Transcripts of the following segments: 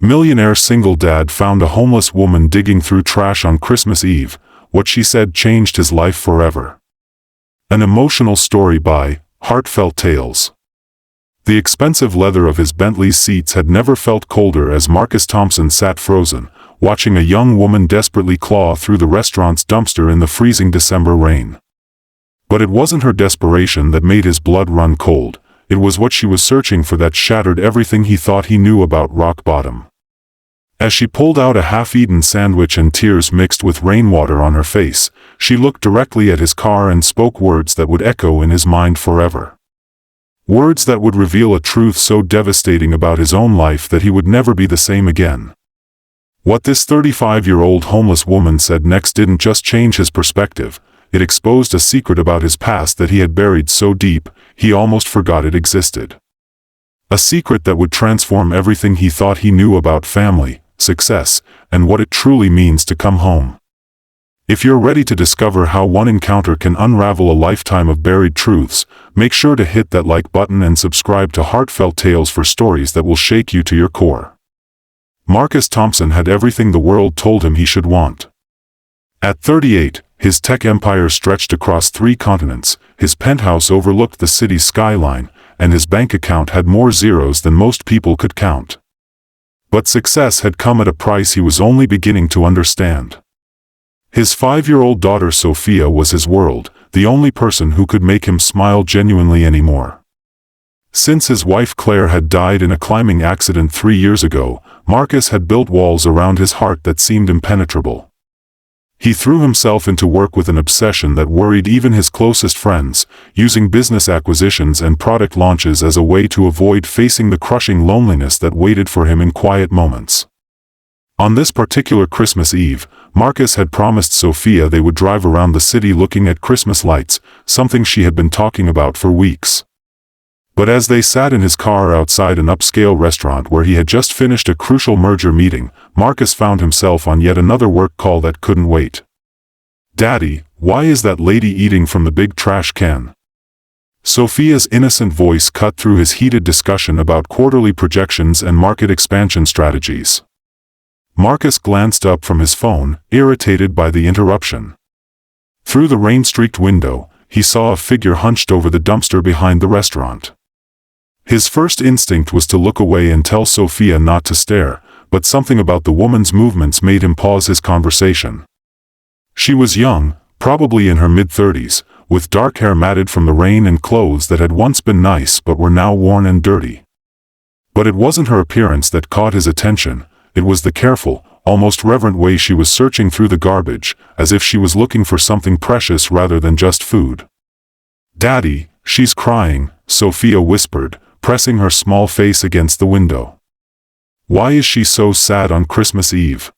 Millionaire single dad found a homeless woman digging through trash on Christmas Eve. What she said changed his life forever. An emotional story by Heartfelt Tales. The expensive leather of his Bentley's seats had never felt colder as Marcus Thompson sat frozen, watching a young woman desperately claw through the restaurant's dumpster in the freezing December rain. But it wasn't her desperation that made his blood run cold. It was what she was searching for that shattered everything he thought he knew about rock bottom. As she pulled out a half-eaten sandwich and tears mixed with rainwater on her face, she looked directly at his car and spoke words that would echo in his mind forever. Words that would reveal a truth so devastating about his own life that he would never be the same again. What this 35-year-old homeless woman said next didn't just change his perspective, it exposed a secret about his past that he had buried so deep, he almost forgot it existed. A secret that would transform everything he thought he knew about family, success, and what it truly means to come home. If you're ready to discover how one encounter can unravel a lifetime of buried truths, make sure to hit that like button and subscribe to Heartfelt Tales for stories that will shake you to your core. Marcus Thompson had everything the world told him he should want. At 38, his tech empire stretched across 3 continents, his penthouse overlooked the city's skyline, and his bank account had more zeros than most people could count. But success had come at a price he was only beginning to understand. His 5-year-old daughter Sophia was his world, the only person who could make him smile genuinely anymore. Since his wife Claire had died in a climbing accident 3 years ago, Marcus had built walls around his heart that seemed impenetrable. He threw himself into work with an obsession that worried even his closest friends, using business acquisitions and product launches as a way to avoid facing the crushing loneliness that waited for him in quiet moments. On this particular Christmas Eve, Marcus had promised Sophia they would drive around the city looking at Christmas lights, something she had been talking about for weeks. But as they sat in his car outside an upscale restaurant where he had just finished a crucial merger meeting, Marcus found himself on yet another work call that couldn't wait. "Daddy, why is that lady eating from the big trash can?" Sophia's innocent voice cut through his heated discussion about quarterly projections and market expansion strategies. Marcus glanced up from his phone, irritated by the interruption. Through the rain-streaked window, he saw a figure hunched over the dumpster behind the restaurant. His first instinct was to look away and tell Sophia not to stare, but something about the woman's movements made him pause his conversation. She was young, probably in her mid-30s, with dark hair matted from the rain and clothes that had once been nice but were now worn and dirty. But it wasn't her appearance that caught his attention, it was the careful, almost reverent way she was searching through the garbage, as if she was looking for something precious rather than just food. "Daddy, she's crying," Sophia whispered, pressing her small face against the window. "Why is she so sad on Christmas Eve?"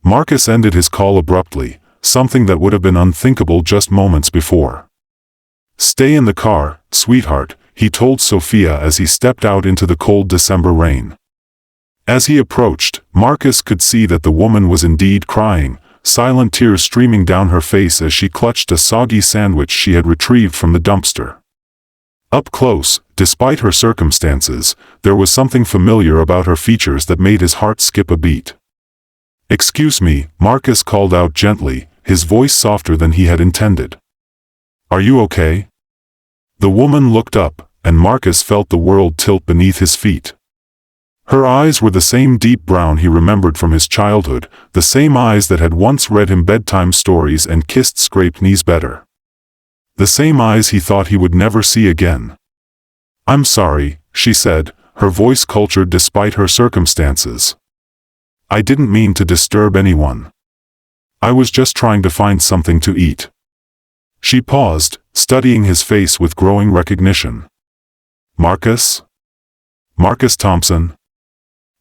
Marcus ended his call abruptly, something that would have been unthinkable just moments before. "Stay in the car, sweetheart," he told Sophia as he stepped out into the cold December rain. As he approached, Marcus could see that the woman was indeed crying, silent tears streaming down her face as she clutched a soggy sandwich she had retrieved from the dumpster. Up close, despite her circumstances, there was something familiar about her features that made his heart skip a beat. "Excuse me," Marcus called out gently, his voice softer than he had intended. "Are you okay?" The woman looked up, and Marcus felt the world tilt beneath his feet. Her eyes were the same deep brown he remembered from his childhood, the same eyes that had once read him bedtime stories and kissed scraped knees better. The same eyes he thought he would never see again. "I'm sorry," she said, her voice cultured despite her circumstances. "I didn't mean to disturb anyone. I was just trying to find something to eat." She paused, studying his face with growing recognition. "Marcus? Marcus Thompson?"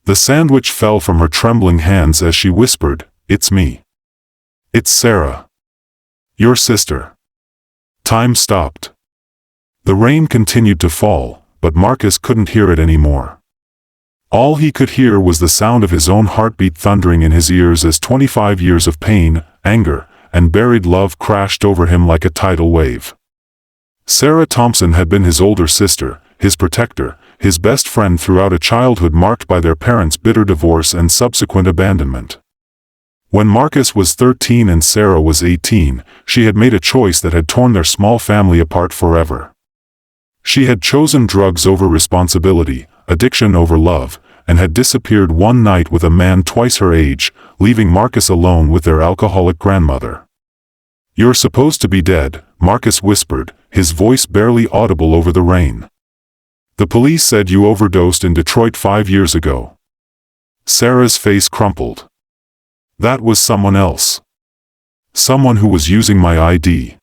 The sandwich fell from her trembling hands as she whispered, "It's me. It's Sarah. Your sister." Time stopped. The rain continued to fall, but Marcus couldn't hear it anymore. All he could hear was the sound of his own heartbeat thundering in his ears as 25 years of pain, anger, and buried love crashed over him like a tidal wave. Sarah Thompson had been his older sister, his protector, his best friend throughout a childhood marked by their parents' bitter divorce and subsequent abandonment. When Marcus was 13 and Sarah was 18, she had made a choice that had torn their small family apart forever. She had chosen drugs over responsibility, addiction over love, and had disappeared one night with a man twice her age, leaving Marcus alone with their alcoholic grandmother. "You're supposed to be dead," Marcus whispered, his voice barely audible over the rain. "The police said you overdosed in Detroit 5 years ago." Sarah's face crumpled. "That was someone else. Someone who was using my ID.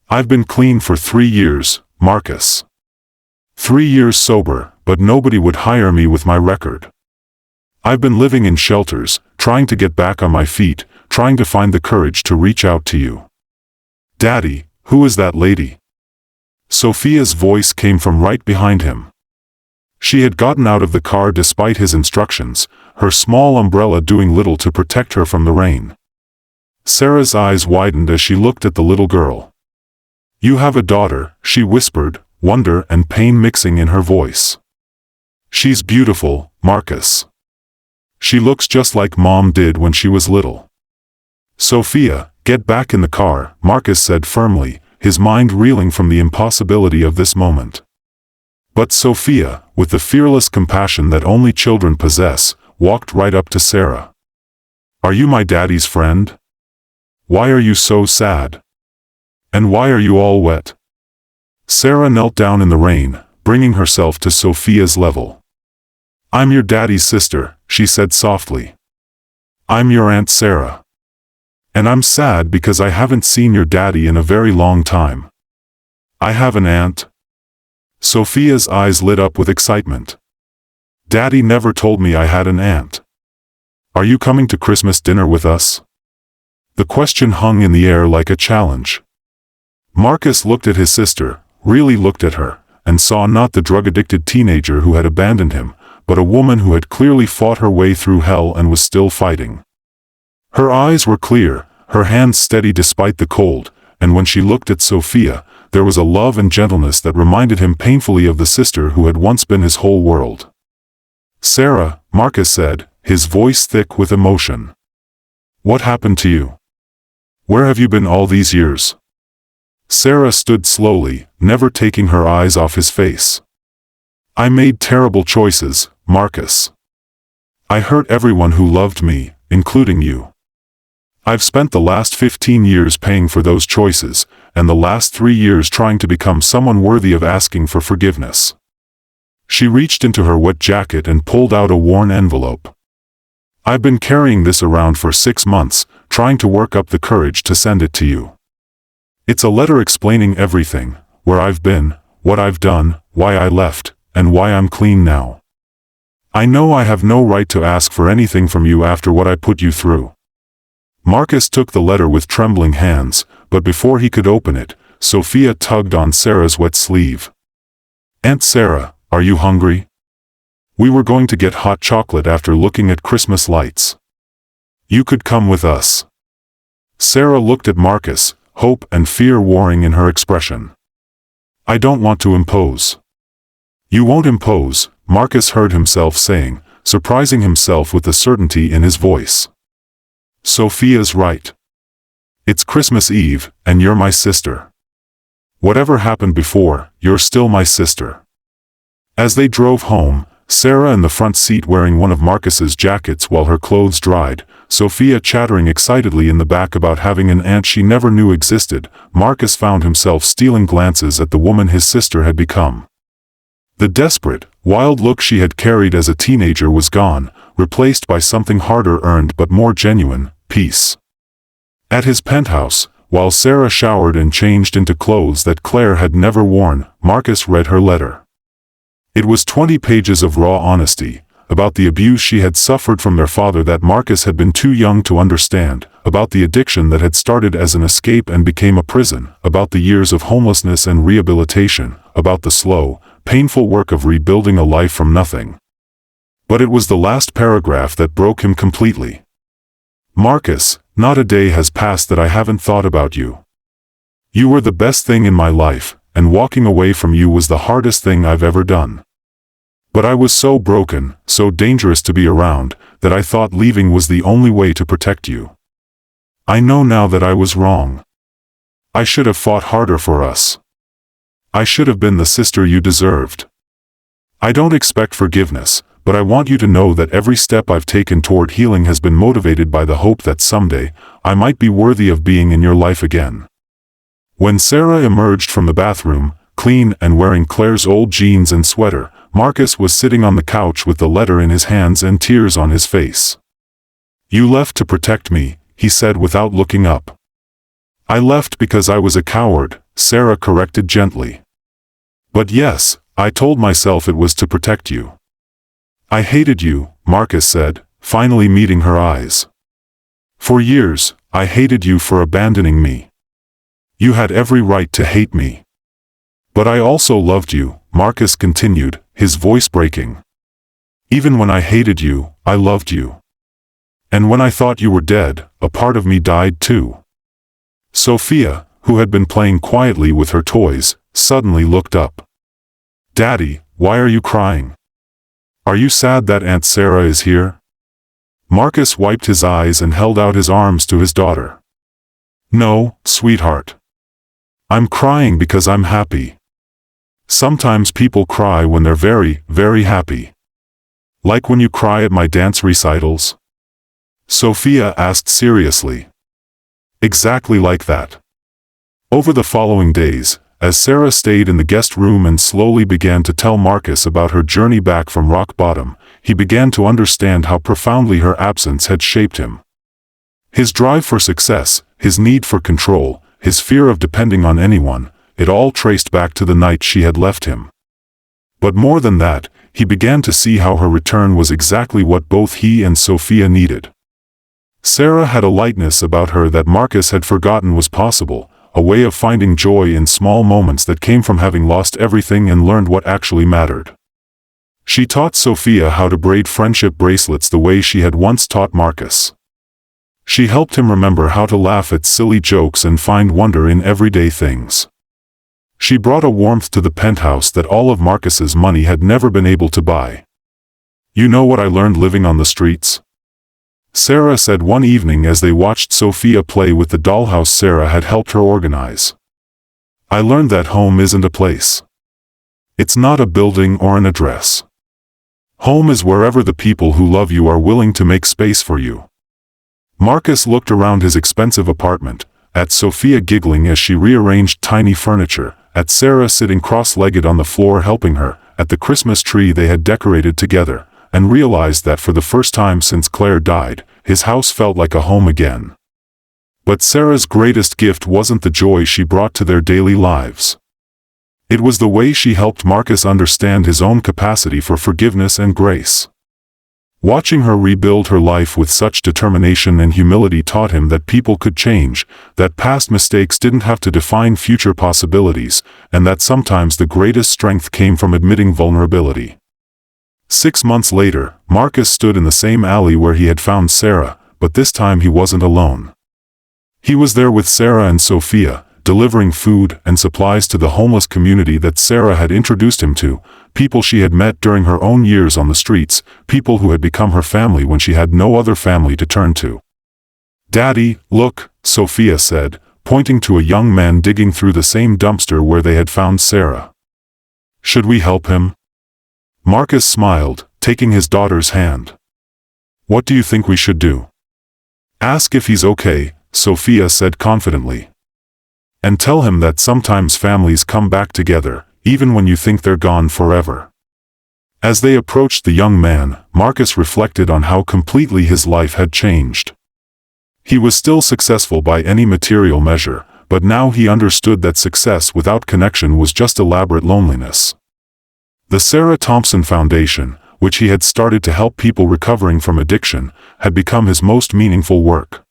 I've been clean for 3 years, Marcus. 3 years sober, but nobody would hire me with my record. I've been living in shelters, trying to get back on my feet, trying to find the courage to reach out to you." "Daddy, who is that lady?" Sophia's voice came from right behind him. She had gotten out of the car despite his instructions, her small umbrella doing little to protect her from the rain. Sarah's eyes widened as she looked at the little girl. "You have a daughter," she whispered, wonder and pain mixing in her voice. "She's beautiful, Marcus. She looks just like Mom did when she was little." "Sophia, get back in the car," Marcus said firmly, his mind reeling from the impossibility of this moment. But Sophia, with the fearless compassion that only children possess, walked right up to Sarah. "Are you my daddy's friend? Why are you so sad? And why are you all wet?" Sarah knelt down in the rain, bringing herself to Sophia's level. "I'm your daddy's sister," she said softly. "I'm your Aunt Sarah. And I'm sad because I haven't seen your daddy in a very long time." "I have an aunt?" Sophia's eyes lit up with excitement. "Daddy never told me I had an aunt. Are you coming to Christmas dinner with us?" The question hung in the air like a challenge. Marcus looked at his sister, really looked at her, and saw not the drug-addicted teenager who had abandoned him, but a woman who had clearly fought her way through hell and was still fighting. Her eyes were clear, her hands steady despite the cold, and when she looked at Sophia, there was a love and gentleness that reminded him painfully of the sister who had once been his whole world. "Sarah," Marcus said, his voice thick with emotion. "What happened to you? Where have you been all these years?" Sarah stood slowly, never taking her eyes off his face. "I made terrible choices, Marcus. I hurt everyone who loved me, including you. I've spent the last 15 years paying for those choices, and the last 3 years trying to become someone worthy of asking for forgiveness." She reached into her wet jacket and pulled out a worn envelope. "I've been carrying this around for 6 months, trying to work up the courage to send it to you. It's a letter explaining everything, where I've been, what I've done, why I left, and why I'm clean now. I know I have no right to ask for anything from you after what I put you through." Marcus took the letter with trembling hands, but before he could open it, Sophia tugged on Sarah's wet sleeve. "Aunt Sarah, are you hungry? We were going to get hot chocolate after looking at Christmas lights. You could come with us." Sarah looked at Marcus, hope and fear warring in her expression. "I don't want to impose." "You won't impose," Marcus heard himself saying, surprising himself with the certainty in his voice. "Sophia's right. It's Christmas Eve, and you're my sister. Whatever happened before, you're still my sister." As they drove home, Sarah in the front seat wearing one of Marcus's jackets while her clothes dried, Sophia chattering excitedly in the back about having an aunt she never knew existed, Marcus found himself stealing glances at the woman his sister had become. The desperate, wild look she had carried as a teenager was gone, replaced by something harder earned but more genuine, peace. At his penthouse, while Sarah showered and changed into clothes that Claire had never worn, Marcus read her letter. It was 20 pages of raw honesty, about the abuse she had suffered from their father that Marcus had been too young to understand, about the addiction that had started as an escape and became a prison, about the years of homelessness and rehabilitation, about the slow, painful work of rebuilding a life from nothing. But it was the last paragraph that broke him completely. "Marcus, not a day has passed that I haven't thought about you. You were the best thing in my life, and walking away from you was the hardest thing I've ever done. But I was so broken, so dangerous to be around, that I thought leaving was the only way to protect you. I know now that I was wrong. I should have fought harder for us. I should have been the sister you deserved. I don't expect forgiveness, but I want you to know that every step I've taken toward healing has been motivated by the hope that someday, I might be worthy of being in your life again." When Sarah emerged from the bathroom, clean and wearing Claire's old jeans and sweater, Marcus was sitting on the couch with the letter in his hands and tears on his face. "You left to protect me," he said without looking up. "I left because I was a coward," Sarah corrected gently. "But yes, I told myself it was to protect you." "I hated you," Marcus said, finally meeting her eyes. "For years, I hated you for abandoning me. You had every right to hate me. But I also loved you," Marcus continued, his voice breaking. "Even when I hated you, I loved you. And when I thought you were dead, a part of me died too." Sophia, who had been playing quietly with her toys, suddenly looked up. "Daddy, why are you crying? Are you sad that Aunt Sarah is here?" Marcus wiped his eyes and held out his arms to his daughter. "No, sweetheart. I'm crying because I'm happy. Sometimes people cry when they're very, very happy. Like when you cry at my dance recitals?" Sophia asked seriously. "Exactly like that." Over the following days, as Sarah stayed in the guest room and slowly began to tell Marcus about her journey back from rock bottom, he began to understand how profoundly her absence had shaped him. His drive for success, his need for control, his fear of depending on anyone, it all traced back to the night she had left him. But more than that, he began to see how her return was exactly what both he and Sophia needed. Sarah had a lightness about her that Marcus had forgotten was possible, a way of finding joy in small moments that came from having lost everything and learned what actually mattered. She taught Sophia how to braid friendship bracelets the way she had once taught Marcus. She helped him remember how to laugh at silly jokes and find wonder in everyday things. She brought a warmth to the penthouse that all of Marcus's money had never been able to buy. "You know what I learned living on the streets?" Sarah said one evening as they watched Sophia play with the dollhouse Sarah had helped her organize. "I learned that home isn't a place. It's not a building or an address. Home is wherever the people who love you are willing to make space for you." Marcus looked around his expensive apartment, at Sophia giggling as she rearranged tiny furniture, at Sarah sitting cross-legged on the floor helping her, at the Christmas tree they had decorated together, and realized that for the first time since Claire died, his house felt like a home again. But Sarah's greatest gift wasn't the joy she brought to their daily lives. It was the way she helped Marcus understand his own capacity for forgiveness and grace. Watching her rebuild her life with such determination and humility taught him that people could change, that past mistakes didn't have to define future possibilities, and that sometimes the greatest strength came from admitting vulnerability. 6 months later, Marcus stood in the same alley where he had found Sarah, but this time he wasn't alone. He was there with Sarah and Sophia, delivering food and supplies to the homeless community that Sarah had introduced him to, people she had met during her own years on the streets, people who had become her family when she had no other family to turn to. "Daddy, look," Sophia said, pointing to a young man digging through the same dumpster where they had found Sarah. "Should we help him?" Marcus smiled, taking his daughter's hand. "What do you think we should do?" "Ask if he's okay," Sophia said confidently. "And tell him that sometimes families come back together, even when you think they're gone forever." As they approached the young man, Marcus reflected on how completely his life had changed. He was still successful by any material measure, but now he understood that success without connection was just elaborate loneliness. The Sarah Thompson Foundation, which he had started to help people recovering from addiction, had become his most meaningful work.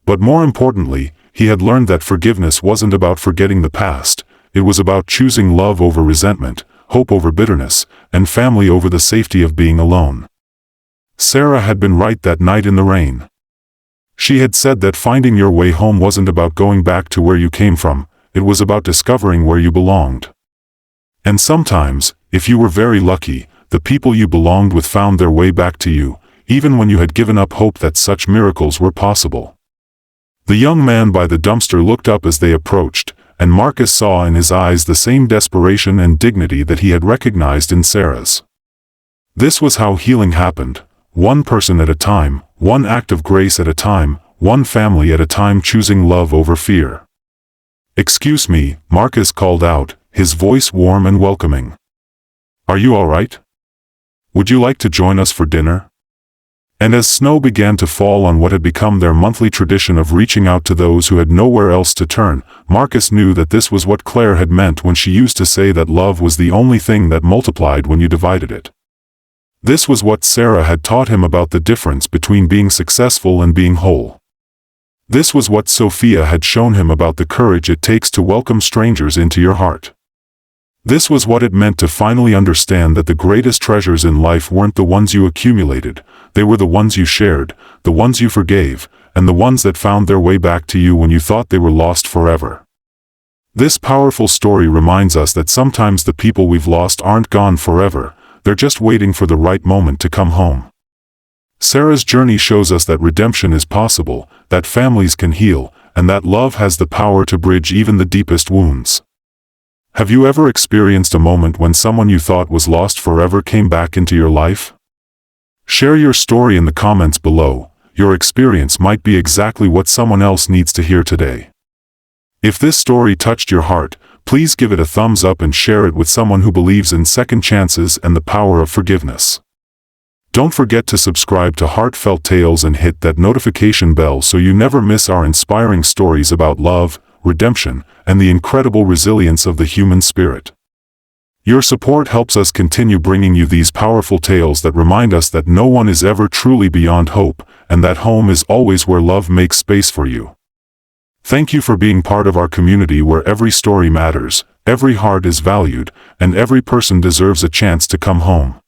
But more importantly, he had learned that forgiveness wasn't about forgetting the past, it was about choosing love over resentment, hope over bitterness, and family over the safety of being alone. Sarah had been right that night in the rain. She had said that finding your way home wasn't about going back to where you came from, it was about discovering where you belonged. And sometimes, if you were very lucky, the people you belonged with found their way back to you, even when you had given up hope that such miracles were possible. The young man by the dumpster looked up as they approached, and Marcus saw in his eyes the same desperation and dignity that he had recognized in Sarah's. This was how healing happened, one person at a time, one act of grace at a time, one family at a time, choosing love over fear. "Excuse me," Marcus called out, his voice warm and welcoming. "Are you all right? Would you like to join us for dinner?" And as snow began to fall on what had become their monthly tradition of reaching out to those who had nowhere else to turn, Marcus knew that this was what Claire had meant when she used to say that love was the only thing that multiplied when you divided it. This was what Sarah had taught him about the difference between being successful and being whole. This was what Sophia had shown him about the courage it takes to welcome strangers into your heart. This was what it meant to finally understand that the greatest treasures in life weren't the ones you accumulated, they were the ones you shared, the ones you forgave, and the ones that found their way back to you when you thought they were lost forever. This powerful story reminds us that sometimes the people we've lost aren't gone forever, they're just waiting for the right moment to come home. Sarah's journey shows us that redemption is possible, that families can heal, and that love has the power to bridge even the deepest wounds. Have you ever experienced a moment when someone you thought was lost forever came back into your life? Share your story in the comments below. Your experience might be exactly what someone else needs to hear today. If this story touched your heart, please give it a thumbs up and share it with someone who believes in second chances and the power of forgiveness. Don't forget to subscribe to Heartfelt Tales and hit that notification bell so you never miss our inspiring stories about love, redemption, and the incredible resilience of the human spirit. Your support helps us continue bringing you these powerful tales that remind us that no one is ever truly beyond hope, and that home is always where love makes space for you. Thank you for being part of our community where every story matters, every heart is valued, and every person deserves a chance to come home.